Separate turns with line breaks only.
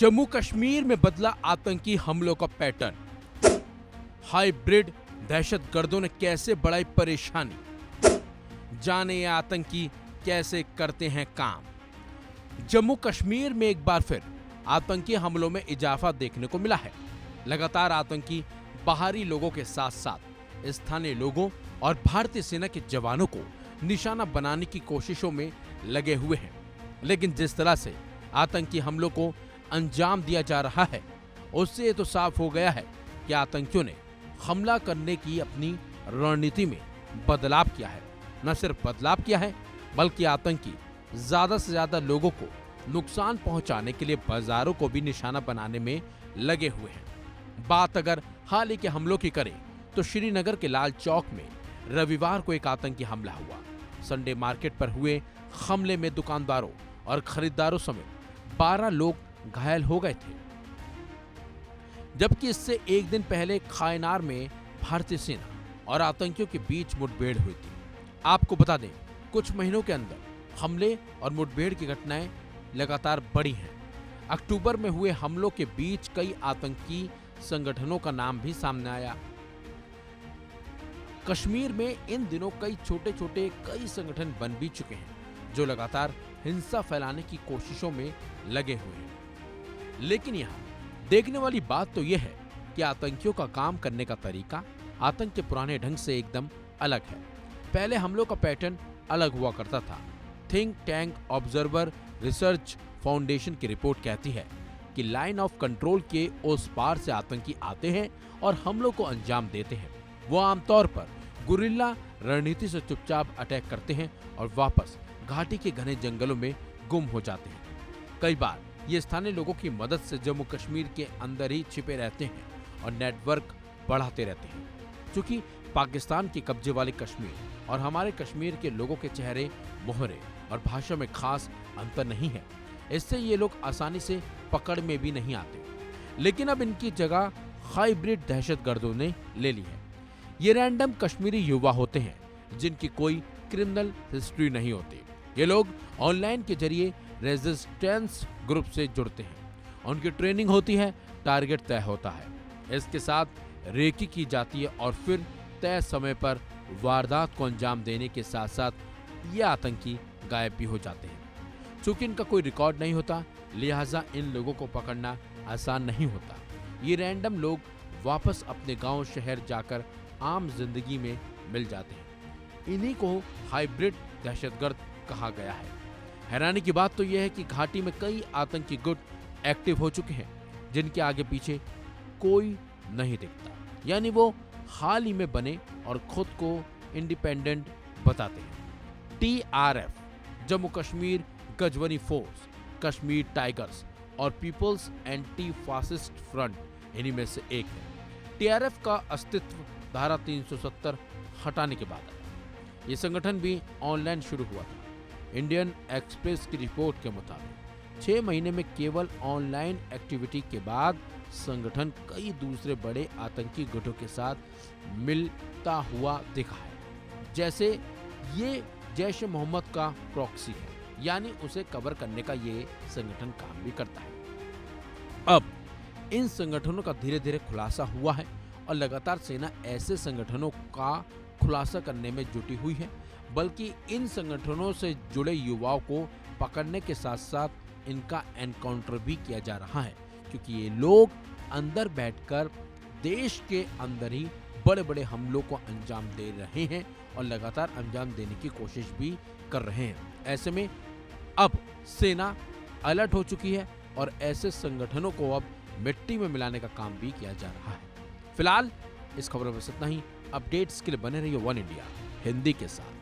जम्मू कश्मीर में बदला आतंकी हमलों का पैटर्न। हाइब्रिड दहशतगर्दों ने कैसे बढ़ाई परेशानी, जाने ये आतंकी कैसे करते हैं काम। जम्मू कश्मीर में एक बार फिर आतंकी हमलों में इजाफा देखने को मिला है। लगातार आतंकी बाहरी लोगों के साथ साथ स्थानीय लोगों और भारतीय सेना के जवानों को निशाना बनाने की कोशिशों में लगे हुए हैं। लेकिन जिस तरह से आतंकी हमलों को अंजाम दिया जा रहा है, उससे ये तो साफ हो गया है कि आतंकियों ने हमला करने की अपनी रणनीति में बदलाव किया है। न सिर्फ बदलाव किया है, बल्कि आतंकी ज्यादा से ज्यादा लोगों को नुकसान पहुंचाने के लिए बाजारों को भी निशाना बनाने में लगे हुए हैं। बात अगर हाल ही के हमलों की करें तो श्रीनगर के लाल चौक में रविवार को एक आतंकी हमला हुआ। संडे मार्केट पर हुए हमले में दुकानदारों और खरीदारों समेत 12 लोग घायल हो गए थे, जबकि इससे एक दिन पहले खायनार में भारतीय सेना और आतंकियों के बीच मुठभेड़ हुई थी। आपको बता दें, कुछ महीनों के अंदर हमले और मुठभेड़ की घटनाएं लगातार बढ़ी हैं। अक्टूबर में हुए हमलों के बीच कई आतंकी संगठनों का नाम भी सामने आया। कश्मीर में इन दिनों कई छोटे छोटे संगठन बन भी चुके हैं, जो लगातार हिंसा फैलाने की कोशिशों में लगे हुए हैं। लेकिन यहाँ देखने वाली बात तो यह है कि आतंकियों का काम करने का तरीका आतंक के पुराने ढंग से एकदम अलग है। पहले हमलों का पैटर्न अलग हुआ करता था। Think tank observer research foundation की रिपोर्ट कहती है कि लाइन ऑफ कंट्रोल के उस पार से आतंकी आते हैं और हमलों को अंजाम देते हैं। वो आमतौर पर गुरिल्ला रणनीति से चुपचाप अटैक करते हैं और वापस घाटी के घने जंगलों में गुम हो जाते हैं। कई बार ये स्थानीय लोगों की मदद से जम्मू कश्मीर के अंदर ही छिपे रहते हैं और नेटवर्क बढ़ाते रहते हैं। क्योंकि पाकिस्तान के कब्जे वाले कश्मीर और हमारे कश्मीर के लोगों के चेहरे, मोहरे और भाषा में खास अंतर नहीं है, इससे ये लोग आसानी से पकड़ में भी नहीं आते। लेकिन अब इनकी जगह हाइब्रिड दहशतगर्दों ने ले ली है। ये रैंडम कश्मीरी युवा होते हैं जिनकी कोई क्रिमिनल हिस्ट्री नहीं होती। ये लोग ऑनलाइन के जरिए रेजिस्टेंस ग्रुप से जुड़ते हैं। उनकी ट्रेनिंग होती है, टारगेट तय होता है, इसके साथ रेकी की जाती है और फिर तय समय पर वारदात को अंजाम देने के साथ साथ ये आतंकी गायब भी हो जाते हैं। चूंकि इनका कोई रिकॉर्ड नहीं होता, लिहाजा इन लोगों को पकड़ना आसान नहीं होता। ये रैंडम लोग वापस अपने गांव शहर जाकर आम जिंदगी में मिल जाते हैं। इन्हीं को हाइब्रिड दहशतगर्द कहा गया है। हैरानी की बात तो यह है कि घाटी में कई आतंकी गुट एक्टिव हो चुके हैं जिनके आगे पीछे कोई नहीं दिखता, यानी वो हाल ही में बने और खुद को इंडिपेंडेंट बताते हैं। TRF, Jammu Kashmir Ghaznavi force, Kashmir tigers और पीपल्स एंटी फासिस्ट फ्रंट इन्हीं में से एक है। TRF का अस्तित्व धारा 370 हटाने के बाद ये संगठन भी ऑनलाइन शुरू हुआ था। इंडियन एक्सप्रेस की रिपोर्ट के मुताबिक 6 महीने में केवल ऑनलाइन एक्टिविटी के बाद संगठन कई दूसरे बड़े आतंकी गुटों के साथ मिलता हुआ दिखा है। जैसे ये जैश ए मोहम्मद का प्रॉक्सी है, यानी उसे कवर करने का ये संगठन काम भी करता है। अब इन संगठनों का धीरे धीरे खुलासा हुआ है और लगातार सेना ऐसे संगठनों का खुलासा करने में जुटी हुई है, बल्कि इन संगठनों से जुड़े युवाओं को पकड़ने के साथ साथ इनका एनकाउंटर भी किया जा रहा है, क्योंकि ये लोग अंदर बैठकर देश के अंदर ही बड़े बड़े हमलों को अंजाम दे रहे हैं और लगातार अंजाम देने की कोशिश भी कर रहे हैं। ऐसे में अब सेना अलर्ट हो चुकी है और ऐसे संगठनों को अब मिट्टी में मिलाने का काम भी किया जा रहा है। फिलहाल इस खबर में बस इतना ही। अपडेट्स के लिए बने रहिए वन इंडिया हिंदी के साथ।